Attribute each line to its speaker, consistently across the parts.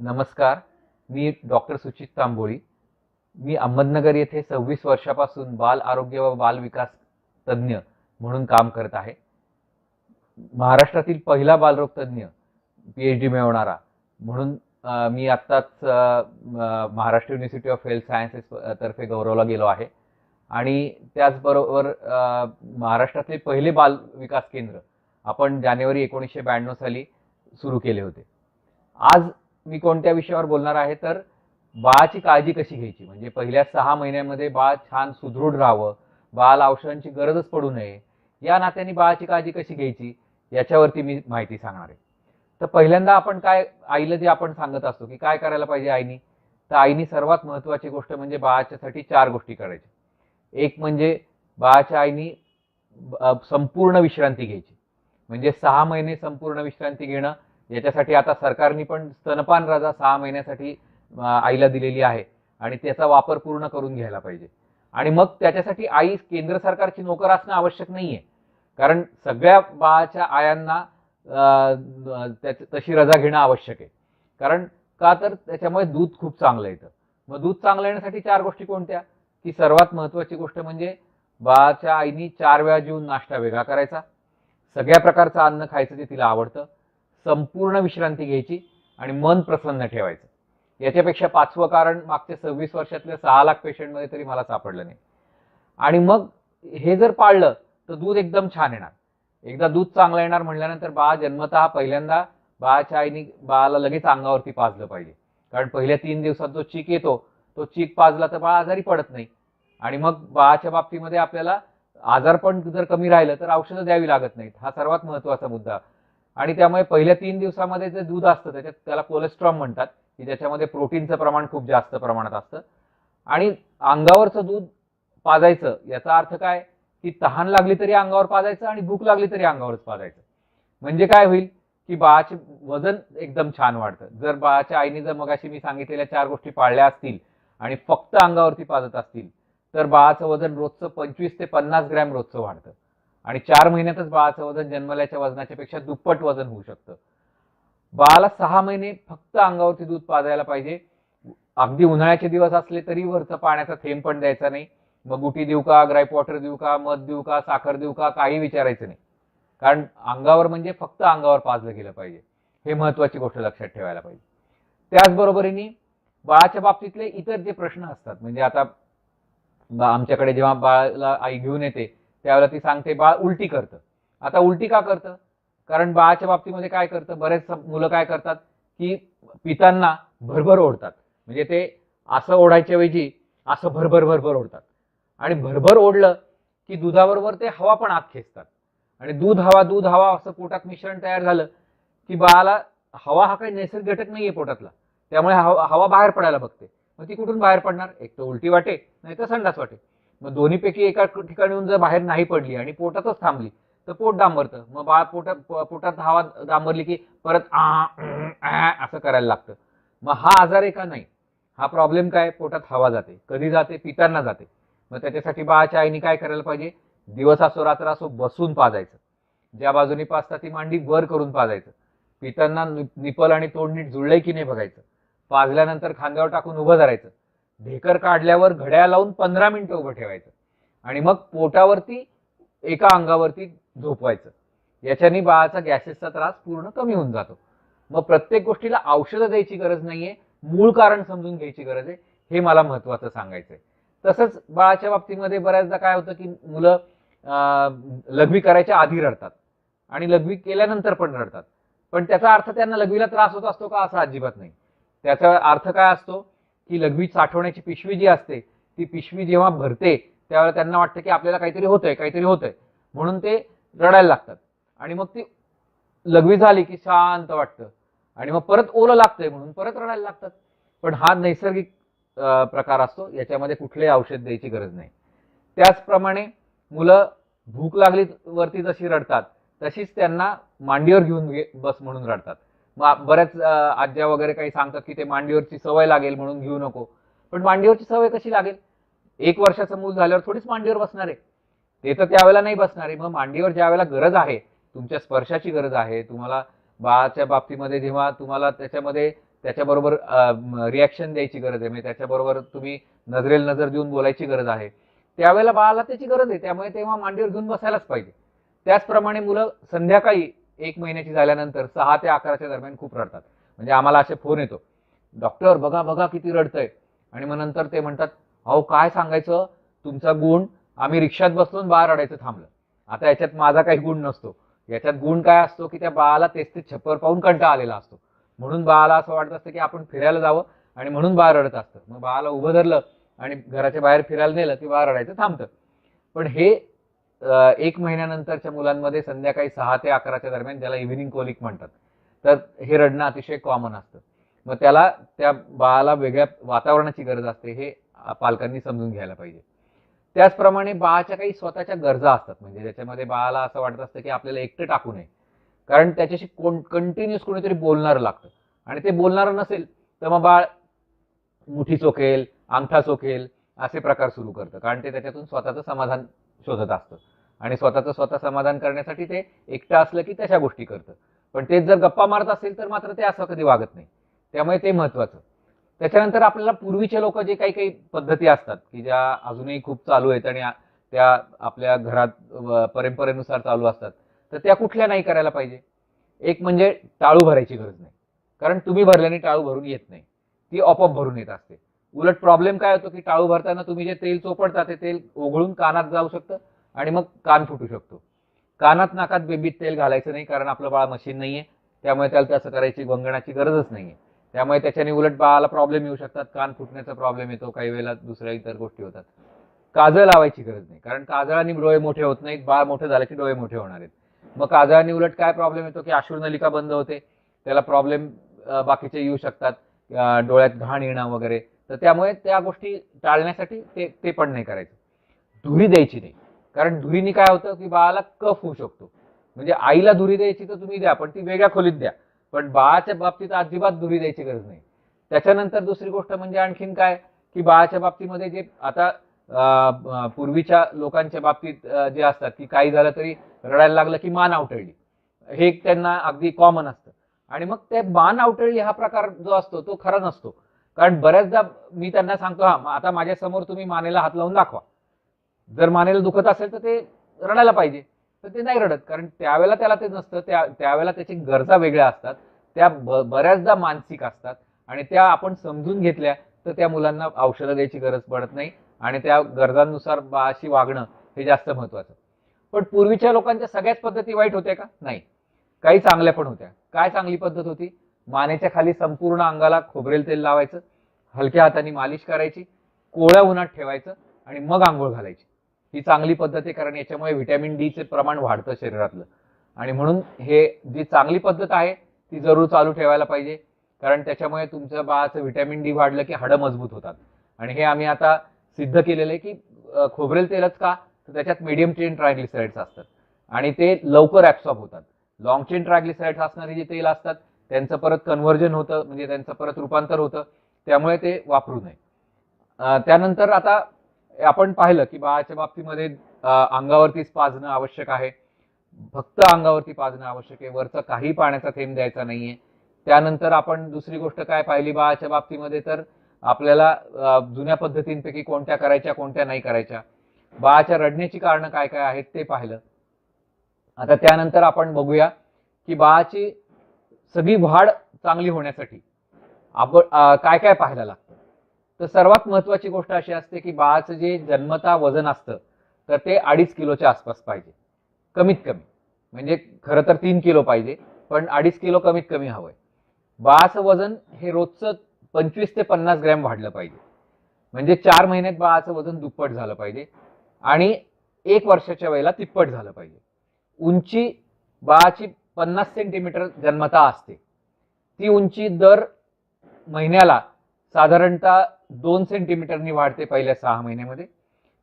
Speaker 1: नमस्कार. मी डॉक्टर सुचित तांबोळी. मी अहमदनगर येथे 26 वर्षापासून बाल आरोग्य व बाल विकास तज्ञ म्हणून काम करत आहे. महाराष्ट्रातील पहिला बालरोग तज्ञ PhD मिळवणारा म्हणून मी आत्ताच Maharashtra university of health sciences तर्फे गौरवला गेलो आहे. आणि त्याचबरोबर महाराष्ट्रातले पहिले बाल विकास केंद्र आपण जानेवारी 1992 साली सुरू केले होते. आज मी कोणत्या विषयावर बोलणार आहे तर बाळाची काळजी कशी घ्यायची, म्हणजे पहिल्या 6 महिन्यांमध्ये बाळ छान सुदृढ राहावं, बाळाला औषधांची गरजच पडू नये, या नात्याने बाळाची काळजी कशी घ्यायची याच्यावरती मी माहिती सांगणार आहे. तर पहिल्यांदा आपण काय आईला जे आपण सांगत असतो की काय करायला पाहिजे आईनी, तर आईनी सर्वात महत्त्वाची गोष्ट म्हणजे बाळाच्यासाठी 4 गोष्टी करायच्या. एक म्हणजे बाळाच्या आईनी संपूर्ण विश्रांती घ्यायची, म्हणजे 6 महिने संपूर्ण विश्रांती घेणं. याच्यासाठी आता सरकारने पण स्तनपान रजा 6 महिन्यासाठी आईला दिलेली आहे आणि त्याचा वापर पूर्ण करून घ्यायला पाहिजे. आणि मग त्याच्यासाठी आई केंद्र सरकारची नोकर असणं आवश्यक नाहीये, कारण सगळ्या बाळाच्या आयांना तशी रजा घेणं आवश्यक आहे. कारण का तर त्याच्यामुळे दूध खूप चांगलं येतं. मग दूध चांगलं येण्यासाठी 4 गोष्टी कोणत्या, की सर्वात महत्त्वाची गोष्ट म्हणजे बाळाच्या आईनी 4 वेळा जेवून नाश्ता वेगळा करायचा, सगळ्या प्रकारचं अन्न खायचं जे तिला आवडतं, संपूर्ण विश्रांती घ्यायची आणि मन प्रसन्न ठेवायचं. याच्यापेक्षा 5वं कारण मागच्या 26 वर्षातल्या 6 लाख पेशंटमध्ये तरी मला सापडलं नाही. आणि मग हे जर पाळलं तर दूध एकदम छान येणार. एकदा दूध चांगलं येणार म्हणल्यानंतर बाळ जन्मतः पहिल्यांदा बाळाच्या आईने बाळाला लगेच अंगावरती पाजलं पाहिजे, कारण पहिल्या 3 दिवसात जो चीक येतो तो चीक पाजला तर बाळ आजारी पडत नाही. आणि मग बाळाच्या बाबतीमध्ये आपल्याला आजारपण जर कमी राहिलं तर औषधं द्यावी लागत नाहीत. हा सर्वात महत्त्वाचा मुद्दा. आणि त्यामुळे पहिल्या 3 दिवसामध्ये जे दूध असतं त्याच्यात त्याला कोलेस्ट्रॉल म्हणतात, की ज्याच्यामध्ये प्रोटीनचं प्रमाण खूप जास्त प्रमाणात असतं. आणि अंगावरचं दूध पाजायचं याचा अर्थ काय, की तहान लागली तरी अंगावर पाजायचं आणि भूक लागली तरी अंगावरच पाजायचं. म्हणजे काय होईल की बाळाचे वजन एकदम छान वाढतं. जर बाळाच्या आईने जर मगाशी मी सांगितलेल्या 4 गोष्टी पाळल्या असतील आणि फक्त अंगावरती पाजत असतील तर बाळाचं वजन रोजचं 25 ते 50 ग्रॅम रोजचं वाढतं. आणि 4 महिन्यातच बाळाचं वजन जन्मल्याच्या वजनाच्या पेक्षा दुप्पट वजन होऊ शकतं. बाळाला 6 महिने फक्त अंगावरती दूध पाजायला पाहिजे. अगदी उन्हाळ्याचे दिवस असले तरी वरचा पाण्याचा थेंब पण द्यायचा नाही. मग गुटी देऊ का, ग्राईप वॉटर देऊ का, मध देऊ का, साखर देऊ का, काही विचारायचं नाही. कारण अंगावर म्हणजे फक्त अंगावर पाजलं गेलं पाहिजे. हे महत्त्वाची गोष्ट लक्षात ठेवायला पाहिजे. त्याचबरोबरीने बाळाच्या बाबतीतले इतर जे प्रश्न असतात, म्हणजे आता आमच्याकडे जेव्हा बाळाला आई घेऊन येते त्यावेळेला ती सांगते बाळ उलटी करतं. आता उलटी का करतं, कारण बाळाच्या बाबतीमध्ये काय करतं, बरेच मुलं काय करतात की पितांना भरभर ओढतात. म्हणजे ते असं ओढायच्या ऐवजी असं भरभर भरभर ओढतात. आणि भरभर ओढलं की दुधाबरोबर ते हवा पण आत खेचतात. आणि दूध हवा असं पोटात मिश्रण तयार झालं की बाळाला हवा हा काही नैसर्गिक घटक नाहीये पोटातला, त्यामुळे हवा बाहेर पडायला बघते. मग ती कुठून बाहेर पडणार, एक तर उलटी वाटे नाही तर संडास वाटे. मग दोन्हीपैकी एका ठिकाणी जर बाहेर नाही पडली आणि पोटातच थांबली तर पोट डांबरतं. मग बाळ पोटात हवा डांबरली की परत असं करायला लागतं. मग हा आजार आहे का, नाही. हा प्रॉब्लेम काय, पोटात हवा जाते. कधी जाते, पितांना जाते. मग त्याच्यासाठी बाळाच्या आईने काय करायला पाहिजे, दिवस असो रात्र असो बसून पाजायचं. ज्या बाजूनी पाजता ती मांडी वर करून पाजायचं. पितांना निपल आणि तोंड नीट जुळलंय की नाही बघायचं. पाजल्यानंतर खांद्यावर टाकून उभं धरायचं. ढेकर काढल्यावर घड्याळ लावून 15 मिनिटं उभं ठेवायचं आणि मग पोटावरती एका अंगावरती झोपवायचं. याच्याने बाळाचा गॅसेसचा त्रास पूर्ण कमी होऊन जातो. मग प्रत्येक गोष्टीला औषधं द्यायची गरज नाहीये, मूळ कारण समजून घ्यायची गरज आहे. हे मला महत्त्वाचं सांगायचंय. तसंच बाळाच्या बाबतीमध्ये बऱ्याचदा काय होतं की मुलं लघवी करायच्या आधी रडतात आणि लघवी केल्यानंतर पण रडतात. पण त्याचा अर्थ त्यांना लघवीला त्रास होत असतो का, असा अजिबात नाही. त्याचा अर्थ काय असतो की लघवी साठवण्याची पिशवी जी असते ती पिशवी जेव्हा भरते त्यावेळेला त्यांना वाटतं की आपल्याला काहीतरी होतंय म्हणून ते रडायला लागतात. आणि मग ती लघवी झाली की शांत वाटतं आणि मग परत ओलं लागतंय म्हणून परत रडायला लागतात. पण हा नैसर्गिक प्रकार असतो, याच्यामध्ये कुठलेही औषध द्यायची गरज नाही. त्याचप्रमाणे मुलं भूक लागली वरती जशी रडतात तशीच त्यांना मांडीवर घेऊन बस म्हणून रडतात. मग बऱ्याच आज्या वगैरे काही सांगतात की ते मांडीवरची सवय लागेल म्हणून घेऊ नको. पण मांडीवरची सवय कशी लागेल, 1 वर्षाचं मूल झाल्यावर थोडीच मांडीवर बसणार आहे. ते तर त्यावेळेला नाही बसणार आहे. मग मांडीवर ज्या वेळेला गरज आहे, तुमच्या स्पर्शाची गरज आहे, तुम्हाला बाळाच्या बाबतीमध्ये जेव्हा तुम्हाला त्याच्यामध्ये त्याच्याबरोबर रिॲक्शन द्यायची गरज आहे, म्हणजे त्याच्याबरोबर तुम्ही नजरेल नजर देऊन बोलायची गरज आहे, त्यावेळेला बाळाला त्याची गरज आहे, त्यामुळे तेव्हा मांडीवर घेऊन बसायलाच पाहिजे. त्याचप्रमाणे मुलं संध्याकाळी 1 महिन्याची झाल्यानंतर 6 ते 11च्या दरम्यान खूप रडतात. म्हणजे आम्हाला असे फोन येतो, डॉक्टर बघा बघा किती रडतंय, आणि मग नंतर ते म्हणतात, अहो काय सांगायचं, तुमचा गुण, आम्ही रिक्षात बसलो बाळ रडायचं थांबलं. आता याच्यात माझा काही गुण नसतो, याच्यात गुण काय असतो की त्या बाळाला तेच ते छप्पर पाहून कंटाळा आलेला असतो, म्हणून बाळाला असं वाटत असतं की आपण फिरायला जावं, आणि म्हणून बाळ रडत असतं. मग बाळाला उभं धरलं आणि घराच्या बाहेर फिरायला नेलं की बाळ रडायचं थांबतं. पण हे 1 महिन्यानंतरच्या मुलांमध्ये संध्याकाळी 6 ते 11च्या दरम्यान, ज्याला इव्हिनिंग कोलिक म्हणतात, तर हे रडणं अतिशय कॉमन असतं. मग त्याला त्या बाळाला वेगळ्या वातावरणाची गरज असते, हे पालकांनी समजून घ्यायला पाहिजे. त्याचप्रमाणे बाळाच्या काही स्वतःच्या गरजा असतात, म्हणजे त्याच्यामध्ये बाळाला असं वाटत असतं की आपल्याला एकटं टाकू नये, कारण त्याच्याशी कंटिन्युअस कोणीतरी बोलणारं लागतं, आणि ते बोलणारं नसेल तर मग बाळ मुठी चोखेल, अंगठा चोखेल, असे प्रकार सुरू करतं, कारण ते त्याच्यातून स्वतःचं समाधान शोधत असतं, आणि स्वतःचं स्वतः समाधान करण्यासाठी ते एकटं असलं की तशा गोष्टी करतं. पण तेच जर गप्पा मारत असेल तर मात्र ते असं कधी वागत नाही, त्यामुळे ते महत्वाचं. त्याच्यानंतर आपल्याला पूर्वीचे लोक जे काही काही पद्धती असतात की ज्या अजूनही खूप चालू आहेत आणि त्या आपल्या घरात परंपरेनुसार चालू असतात, तर त्या कुठल्या नाही करायला पाहिजे. एक म्हणजे टाळू भरायची गरज नाही, कारण तुम्ही भरल्याने टाळू भरून येत नाही, ती आपोआप भरून येत असते. उलट प्रॉब्लेम काय होतो की टाळू भरताना तुम्ही जे तेल चोपडता ते तेल ओघळून कानात जाऊ शकतं आणि मग कान फुटू शकतो. कानात नाकात बेबीत तेल घालायचं नाही, कारण आपलं बाळ मशीन नाहीये, त्यामुळे त्याला तसं करायची वंगणाची गरजच नाहीये. त्यामुळे त्याच्याने उलट बाळाला प्रॉब्लेम येऊ शकतात, कान फुटण्याचा प्रॉब्लेम येतो, काही वेळेला दुसऱ्या इतर गोष्टी होतात. काजळ लावायची गरज नाही, कारण काजळाने डोळे मोठे होत नाहीत, बाळ मोठं झालं की डोळे मोठे होणार आहेत. मग काजळाने उलट काय प्रॉब्लेम येतो की अश्रुनलिका बंद होते, त्याला प्रॉब्लेम बाकीचे येऊ शकतात, डोळ्यात घाण येणं वगैरे. तर त्यामुळे त्या गोष्टी टाळण्यासाठी ते पण नाही करायचं. धुरी द्यायची नाही, कारण धुरीने काय होतं की बाळाला कफ होऊ शकतो. म्हणजे आईला धुरी द्यायची तर तुम्ही द्या, पण ती वेगळ्या खोलीत द्या, पण बाळाच्या बाबतीत अजिबात धुरी द्यायची गरज नाही. त्याच्यानंतर दुसरी गोष्ट म्हणजे आणखीन काय की बाळाच्या बाबतीमध्ये जे आता पूर्वीच्या लोकांच्या बाबतीत जे असतात की काही झालं तरी रडायला लागलं की मान आवटळली, हे त्यांना अगदी कॉमन असतं. आणि मग ते मान आवटळली हा प्रकार जो असतो तो खरा नसतो, कारण बऱ्याचदा मी त्यांना सांगतो, हा आता माझ्या समोर तुम्ही मानेला हात लावून दाखवा, जर मानेला दुखत असेल तर ते रडायला पाहिजे, तर ते नाही रडत, कारण त्यावेळेला त्याला ते नसतं, त्यावेळेला त्याची गरजा वेगळ्या असतात, त्या बऱ्याचदा मानसिक असतात, आणि त्या आपण समजून घेतल्या तर त्या मुलांना औषधं द्यायची गरज पडत नाही, आणि त्या गरजांनुसार बाळाशी वागणं हे जास्त महत्वाचं. पण पूर्वीच्या लोकांच्या सगळ्याच पद्धती वाईट होत्या का? नाही, काही चांगल्या पण होत्या. काय चांगली पद्धत होती? मानेच्या खाली संपूर्ण अंगाला खोबरेल तेल लावायचं, हलक्या हाताने मालिश करायची, कोवळ्या उन्हात ठेवायचं, आणि मग आंघोळ घालायची. ही चांगली पद्धत आहे, कारण याच्यामुळे व्हिटॅमिन डी चे प्रमाण वाढतं शरीरातलं, आणि म्हणून हे जी चांगली पद्धत आहे ती जरूर चालू ठेवायला पाहिजे, कारण त्याच्यामुळे तुमच्या बाळाचं व्हिटॅमिन डी वाढलं की हाडं मजबूत होतात. आणि हे आम्ही आता सिद्ध केलेलं आहे की खोबरेल तेलच का, तर त्याच्यात मीडियम चेन ट्रायग्लिसराइड्स असतात आणि ते लवकर ऍब्सॉर्ब होतात. लॉंग चेन ट्रायग्लिसराइड्स असणारे जे तेल असतात त्यांचं परत कन्व्हर्जन होतं, म्हणजे त्यांचं परत रूपांतर होतं, त्यामुळे ते वापरू नये. त्यानंतर आता आपण पाहिलं की बाळाच्या बाबतीमध्ये अंगावरतीच पाजणं आवश्यक आहे, फक्त अंगावरती पाजणं आवश्यक आहे, वरचा काही पाण्याचा थेंब द्यायचा नाहीये. त्यानंतर आपण दुसरी गोष्ट काय पाहिली बाळाच्या बाबतीमध्ये, तर आपल्याला जुन्या पद्धतींपैकी कोणत्या करायच्या कोणत्या नाही करायच्या, बाळाच्या रडण्याची कारणं काय काय आहेत ते पाहिलं. आता त्यानंतर आपण बघूया की बाळाची सगळी वाढ चांगली होण्यासाठी आपण काय काय पाहायला लागतं. तर सर्वात महत्वाची गोष्ट अशी असते की बाळाचं जे जन्मता वजन असतं तर ते 2.5 किलोच्या आसपास पाहिजे कमीत कमी, म्हणजे खरं तर 3 किलो पाहिजे, पण 2.5 किलो कमीत कमी हवंय. बाळाचं वजन हे रोजचं 25 ते 50 ग्रॅम वाढलं पाहिजे, म्हणजे 4 महिन्यात बाळाचं वजन दुप्पट झालं पाहिजे आणि 1 वर्षाच्या वेळेला तिप्पट झालं पाहिजे. उंची बाळाची 50 सेंटीमीटर जन्मता असते, ती उंची दर महिन्याला साधारणतः 2 सेंटीमीटरनी वाढते पहिल्या 6 महिन्यामध्ये,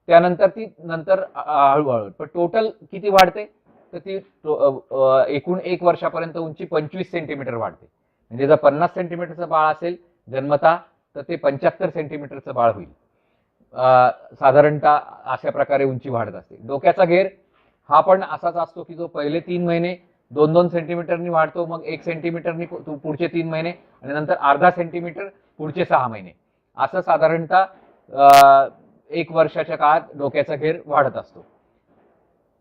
Speaker 1: त्यानंतर ती नंतर हळूहळू, पण टोटल किती वाढते तर ती एकूण 1 वर्षापर्यंत उंची 25 सेंटीमीटर वाढते. म्हणजे जर 50 सेंटीमीटरचं बाळ असेल जन्मता तर ते 75 सेंटीमीटरचं बाळ होईल. साधारणतः अशा प्रकारे उंची वाढत असते. डोक्याचा घेर हा पण असाच असतो की जो पहिले 3 महिने 2-2 सेंटीमीटरनी वाढतो, मग 1 सेंटीमीटरनी पुढचे 3 महिने आणि नंतर अर्धा सेंटीमीटर पुढचे 6 महिने, असं साधारणतः 1 वर्षाच्या काळात डोक्याचा घेर वाढत असतो.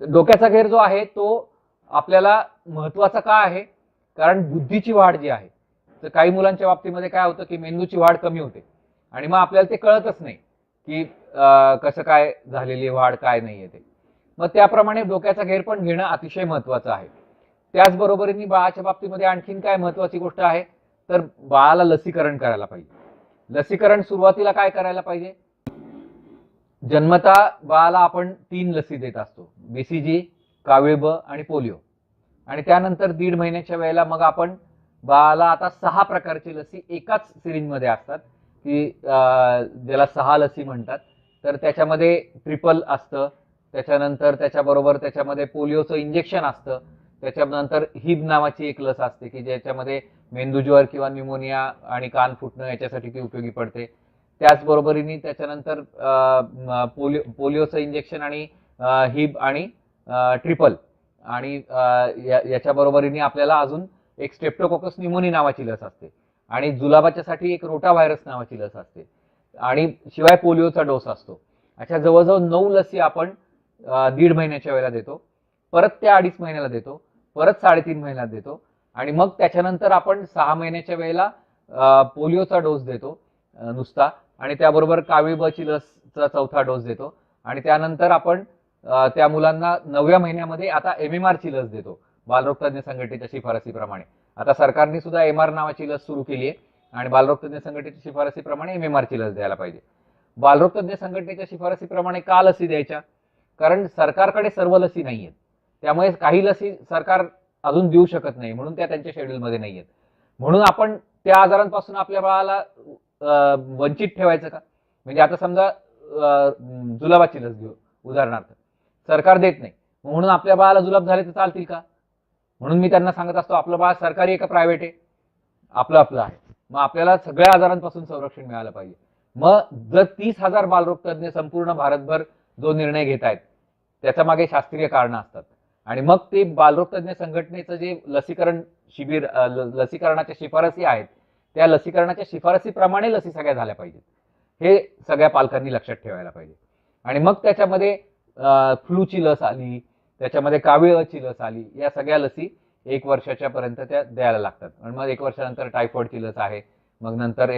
Speaker 1: डोक्याचा घेर जो आहे तो आपल्याला महत्वाचा का आहे, कारण बुद्धीची वाढ जी आहे, तर काही मुलांच्या बाबतीमध्ये काय होतं की मेंदूची वाढ कमी होते आणि मग आपल्याला ते कळतच नाही की कसं काय झालेली वाढ काय नाहीये ते. मग त्याप्रमाणे डोक्याचा घेर पण घेणं अतिशय महत्वाचं आहे. त्याचबरोबरीने बाळाच्या बाबतीमध्ये आणखीन काय महत्वाची गोष्ट आहे, तर बाळाला लसीकरण करायला पाहिजे. लसीकरण सुरुवातीला काय करायला पाहिजे, जन्मता बाळाला आपण 3 लसी देत असतो, बीसीजी, कावीळ आणि पोलिओ. आणि त्यानंतर 1.5 महिन्याच्या वेळेला मग आपण बाळाला आता 6 प्रकारची लसी एकाच सिरिंजमध्ये असतात, की ज्याला 6 लसी म्हणतात. तर त्याच्यामध्ये ट्रिपल असतं, त्याच्यानंतर त्याच्याबरोबर त्याच्यामध्ये पोलिओचं इंजेक्शन असतं, त्याच्यानंतर हिब नावाची एक लस असते की ज्याच्यामध्ये मेंदूज्वर किंवा न्यूमोनिया आणि कान फुटणं याच्यासाठी ती उपयोगी पडते. त्याचबरोबरीने त्याच्यानंतर पोलिओचं इंजेक्शन आणि हिब आणि ट्रिपल आणि याच्या बरोबरीने आपल्याला अजून एक स्ट्रेप्टोकोकस न्यूमोनी नावाची लस असते आणि जुलाबाच्यासाठी एक रोटा व्हायरस नावाची लस असते आणि शिवाय पोलिओचा डोस असतो. अशा जवळजवळ 9 लसी आपण 1.5 महिन्याच्या वेळेला देतो, परत त्या 2.5 महिन्याला देतो, परत 3.5 महिन्यात देतो आणि मग त्याच्यानंतर आपण 6 महिन्याच्या वेळेला पोलिओचा डोस देतो नुसता आणि त्याबरोबर कावीळची लसचा 4था डोस देतो आणि त्यानंतर आपण त्या मुलांना 9व्या महिन्यामध्ये आता MMR ची लस देतो बालरोग तज्ञ संघटनेच्या शिफारसीप्रमाणे. आता सरकारने सुद्धा MR नावाची लस सुरू केली आहे आणि बालरोग तज्ञ संघटनेच्या शिफारसीप्रमाणे MMR ची लस द्यायला पाहिजे. बालरोग तज्ञ संघटनेच्या शिफारसीप्रमाणे का लसी द्यायच्या, कारण सरकारकडे सर्व लसी नाहीयेत, त्यामुळे काही लसी सरकार अजून देऊ शकत नाही म्हणून त्या त्यांच्या शेड्यूलमध्ये नाहीयेत. म्हणून आपण त्या आजारांपासून आपल्या बाळाला वंचित ठेवायचं का, म्हणजे आता समजा जुलाबाची लस घेऊ उदाहरणार्थ, सरकार देत नाही म्हणून आपल्या बाळाला जुलाब झाले तर चालतील का. म्हणून मी त्यांना सांगत असतो आपलं बाळ सरकारी आहे का प्रायव्हेट आहे, आपलं आपलं आहे, मग आपल्याला सगळ्या आजारांपासून संरक्षण मिळालं पाहिजे. मग जर 30,000 बालरोग तज्ञ संपूर्ण भारतभर जो निर्णय घेत आहेत त्याच्या मागे शास्त्रीय कारणं असतात आणि मग ते बालरोग तज्ञ संघटनेचं जे लसीकरण शिबिर लसीकरणाच्या शिफारसी आहेत त्या लसीकरणाच्या शिफारसीप्रमाणे लसी सगळ्या झाल्या पाहिजेत, हे सगळ्या पालकांनी लक्षात ठेवायला पाहिजे. आणि मग त्याच्यामध्ये फ्लूची लस आली, त्याच्यामध्ये कावीळची लस आली, या सगळ्या लसी 1 वर्षाच्या पर्यंत त्या द्यायला लागतात. आणि मग 1 वर्षानंतर टायफॉइडची लस आहे, मग नंतर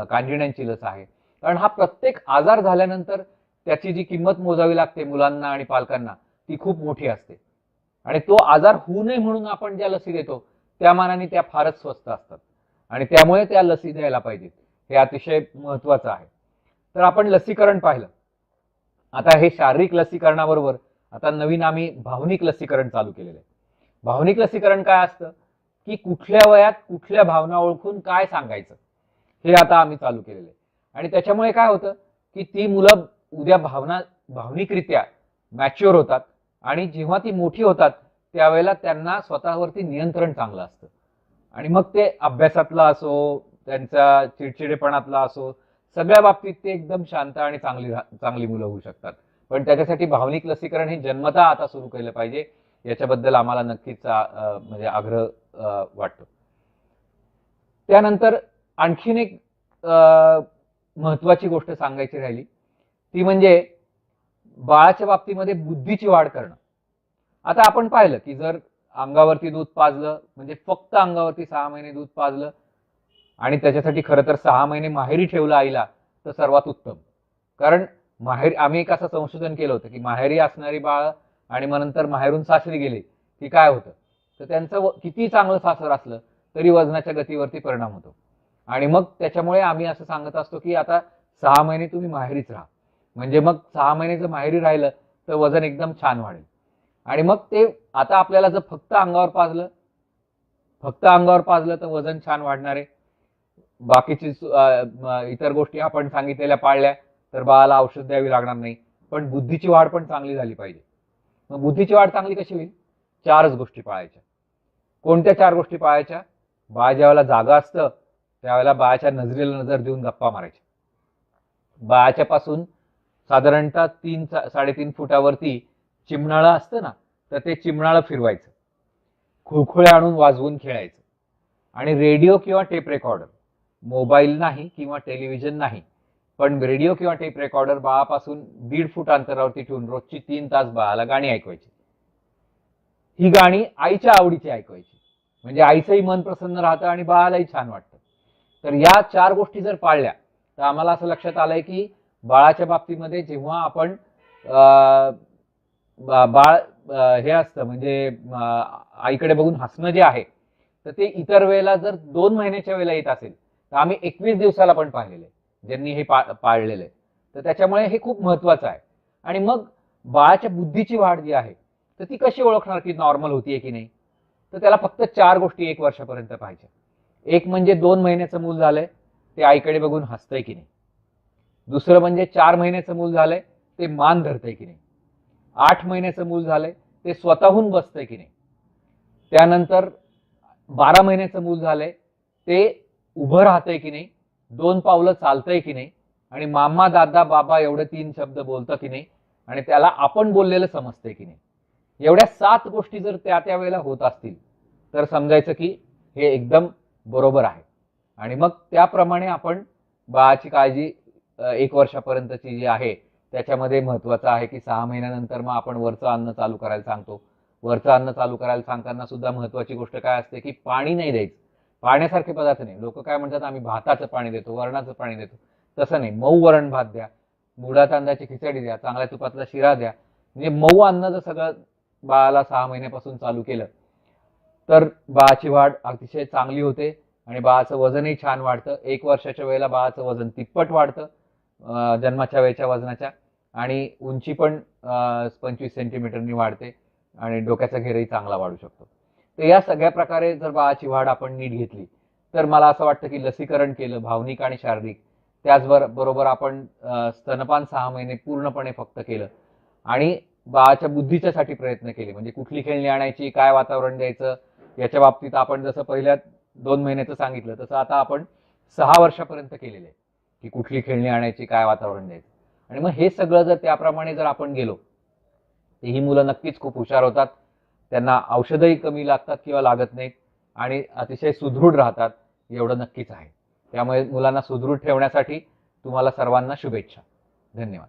Speaker 1: कांजिण्यांची लस आहे. कारण हा प्रत्येक आजार झाल्यानंतर त्याची जी किंमत मोजावी लागते मुलांना आणि पालकांना ती खूप मोठी असते आणि तो आजार होऊ नये म्हणून आपण ज्या लसी देतो त्या मानाने त्या फारच स्वस्त असतात आणि त्यामुळे त्या लसी द्यायला पाहिजेत, हे अतिशय महत्वाचं आहे. तर आपण लसीकरण पाहिलं. आता हे शारीरिक लसीकरणाबरोबर आता नवीन आम्ही भावनिक लसीकरण चालू केलेलं आहे. भावनिक लसीकरण काय असतं की कुठल्या वयात कुठल्या भावना ओळखून काय सांगायचं हे आता आम्ही चालू केलेलं आहे आणि त्याच्यामुळे काय होतं की ती मुलं उद्या भावनिकरित्या मॅच्युअर होतात आणि जेव्हा ती मोठी होतात त्यावेळेला त्यांना स्वतःवरती नियंत्रण चांगलं असतं आणि मग ते अभ्यासातला असो, त्यांचा चिडचिडेपणातला असो, सगळ्या बाबतीत ते एकदम शांत आणि चांगली मुलं होऊ शकतात. पण त्याच्यासाठी भावनिक लसीकरण हे जन्मतः आता सुरू केलं पाहिजे, याच्याबद्दल आम्हाला नक्कीच म्हणजे आग्रह वाटतो. त्यानंतर आणखीन एक महत्वाची गोष्ट सांगायची राहिली ती म्हणजे बाळाच्या बाबतीमध्ये बुद्धीची वाढ करणं. आता आपण पाहिलं की जर अंगावरती दूध पाजलं म्हणजे फक्त अंगावरती 6 महिने दूध पाजलं आणि त्याच्यासाठी खरं तर 6 महिने माहेरी ठेवलं आईला तर सर्वात उत्तम. कारण माहेरी आम्ही एक असं संशोधन केलं होतं की माहेरी असणारी बाळ आणि मग नंतर माहेरून सासरी गेले की काय होतं, तर त्यांचं किती चांगलं सासर असलं तरी वजनाच्या गतीवरती परिणाम होतो आणि मग त्याच्यामुळे आम्ही असं सांगत असतो की आता 6 महिने तुम्ही माहेरीच राहा, म्हणजे मग 6 महिने जर माहेरी राहिलं तर वजन एकदम छान वाढेल. आणि मग ते आता आपल्याला जर फक्त अंगावर पाजलं तर वजन छान वाढणार आहे. बाकीची इतर गोष्टी आपण सांगितलेल्या पाळल्या तर बाळाला औषध द्यावी लागणार नाही, पण बुद्धीची वाढ पण चांगली झाली पाहिजे. मग बुद्धीची वाढ चांगली कशी होईल, 4च गोष्टी पाळायच्या. कोणत्या 4 गोष्टी पाळायच्या, बाळ ज्यावेळेला जागा असतं त्यावेळेला बाळाच्या नजरेला नजर देऊन गप्पा मारायच्या. बाळाच्या पासून साधारणतः 3-3.5 फुटावरती चिमणाळं असतं ना, तर ते चिमणाळं फिरवायचं, खुळखुळे आणून वाजवून खेळायचं आणि रेडिओ किंवा टेप रेकॉर्डर, मोबाईल नाही किंवा टेलिव्हिजन नाही, पण रेडिओ किंवा टेप रेकॉर्डर बाळापासून 1.5 फूट अंतरावरती ठेवून रोजची 3 तास बाळाला गाणी ऐकवायची. ही गाणी आईच्या आवडीची ऐकवायची, म्हणजे आईचंही मन प्रसन्न राहतं आणि बाळालाही छान वाटतं. तर या 4 गोष्टी जर पाळल्या तर आम्हाला असं लक्षात आलंय की बाळाच्या बाबतीमध्ये जेव्हा आपण बाळ हे असतं म्हणजे आईकडे बघून हसणं जे आहे, तर ते इतर वेळेला जर 2 महिन्याच्या वेळेला येत असेल तर आम्ही 21 दिवसाला पण पाहिलेलं आहे ज्यांनी हे पाळलेलं आहे. तर त्याच्यामुळे हे खूप महत्वाचं आहे. आणि मग बाळाच्या बुद्धीची वाढ जी आहे तर ती कशी ओळखणार की नॉर्मल होतीये की नाही, तर त्याला फक्त 4 गोष्टी 1 वर्षापर्यंत पाहिजे. एक म्हणजे 2 महिन्याचं मूल झालंय ते आईकडे बघून हसतंय की नाही. दुसरं म्हणजे 4 महिन्याचं मूल झालंय ते मान धरतंय की नाही. 8 महिन्याचं मूल झालंय ते स्वतःहून बसतंय की नाही. त्यानंतर 12 महिन्याचं मूल झालंय ते उभं राहतंय की नाही, 2 पावलं चालतंय की नाही, आणि मामा दादा बाबा एवढे 3 शब्द बोलतं की नाही, आणि त्याला आपण बोललेलं समजतंय की नाही. एवढ्या 7 गोष्टी जर त्या त्या वेळेला होत असतील तर समजायचं की हे एकदम बरोबर आहे. आणि मग त्याप्रमाणे आपण बाळाची काळजी 1 वर्षापर्यंतची जी आहे त्याच्यामध्ये महत्वाचं आहे की 6 महिन्यानंतर मग आपण वरचं अन्न चालू करायला सांगतो. वरचं अन्न चालू करायला सांगताना सुद्धा महत्वाची गोष्ट काय असते की पाणी नाही द्यायचं. पाण्यासारखे पदार्थ नाही. लोक काय म्हणतात आम्ही भाताचं पाणी देतो, वरणाचं पाणी देतो. तसं नाही. मऊ वरण भात द्या, मुळा तांदळाची खिचडी द्या, चांगल्या तुपातला शिरा द्या. म्हणजे मऊ अन्न जर सगळं बाळाला 6 महिन्यापासून चालू केलं तर बाळाची वाढ अतिशय चांगली होते आणि बाळाचं वजनही छान वाढतं. 1 वर्षाच्या वेळेला बाळाचं वजन तिप्पट वाढतं जन्माच्या वेळेच्या वजनाच्या, आणि उंची पण 25 सेंटीमीटरनी वाढते आणि डोक्याचा घेरही चांगला वाढू शकतो. तर या सगळ्या प्रकारे जर बाळाची वाढ आपण नीट घेतली तर मला असं वाटतं की लसीकरण केलं भावनिक आणि शारीरिक, त्याचबरोबर आपण स्तनपान 6 महिने पूर्णपणे फक्त केलं आणि बाळाच्या बुद्धीच्यासाठी प्रयत्न केले, म्हणजे कुठली खेळणी आणायची, काय वातावरण द्यायचं, याच्या बाबतीत आपण जसं पहिल्या 2 महिन्याचं सांगितलं तसं आता आपण 6 वर्षापर्यंत केलेलं आहे की कुठली खेळणी आणायची, काय वातावरण द्यायचं. आणि मग हे सगळं जर त्याप्रमाणे जर आपण गेलो तर ही मुलं नक्कीच खूप हुशार होतात. त्यांना औषधही कमी लागतात किंवा लागत नाहीत आणि अतिशय सुदृढ राहतात, एवढं नक्कीच आहे. त्यामुळे मुलांना सुदृढ ठेवण्यासाठी तुम्हाला सर्वांना शुभेच्छा. धन्यवाद.